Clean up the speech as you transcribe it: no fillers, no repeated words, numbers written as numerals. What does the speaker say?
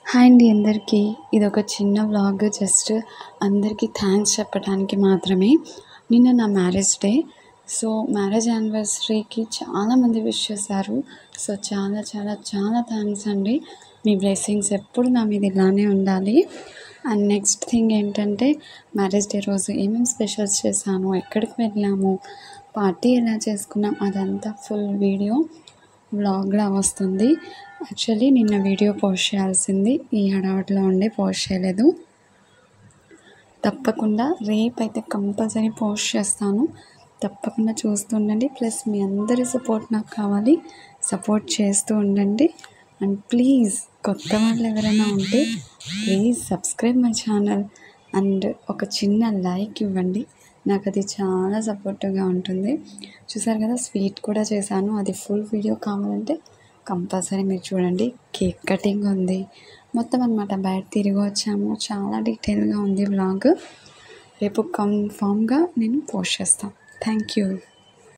Hi అండి అందరికీ. ఇదొక చిన్న వ్లాగ్. జస్ట్ అందరికీ థ్యాంక్స్ చెప్పడానికి మాత్రమే. నిన్న నా మ్యారేజ్ డే. సో మ్యారేజ్ యానివర్సరీకి చాలామంది విష్ చేశారు. సో చాలా చాలా చాలా థ్యాంక్స్ అండి. మీ బ్లెస్సింగ్స్ ఎప్పుడు నా మీద ఇలానే ఉండాలి. అండ్ నెక్స్ట్ థింగ్ ఏంటంటే, మ్యారేజ్ డే రోజు ఏమేమి స్పెషల్స్ చేశాను, ఎక్కడికి వెళ్ళాము, పార్టీ ఎలా చేసుకున్నాం, అదంతా ఫుల్ వీడియో వ్లాగ్లా వస్తుంది. యాక్చువల్లీ నిన్న వీడియో పోస్ట్ చేయాల్సింది, ఈ హడావుడిలో ఉండి పోస్ట్ చేయలేదు. తప్పకుండా రేపైతే కంపల్సరీ పోస్ట్ చేస్తాను. తప్పకుండా చూస్తూ ఉండండి. ప్లస్ మీ అందరి సపోర్ట్ నాకు కావాలి. సపోర్ట్ చేస్తూ ఉండండి. అండ్ ప్లీజ్ కొత్త వాళ్ళు ఎవరైనా ఉంటే please subscribe my channel and ఒక చిన్న లైక్ ఇవ్వండి. నాకు అది చాలా సపోర్టివ్గా ఉంటుంది. చూసారు కదా, స్వీట్ కూడా చేశాను. అది ఫుల్ వీడియో కావాలంటే కంపల్సరీ మీరు చూడండి. కేక్ కటింగ్ ఉంది మొత్తం అనమాట. బయట తిరిగి వచ్చాము. చాలా డీటెయిల్గా ఉంది వ్లాగ్. రేపు కన్ఫామ్గా నేను పోస్ట్ చేస్తాను. Thank you.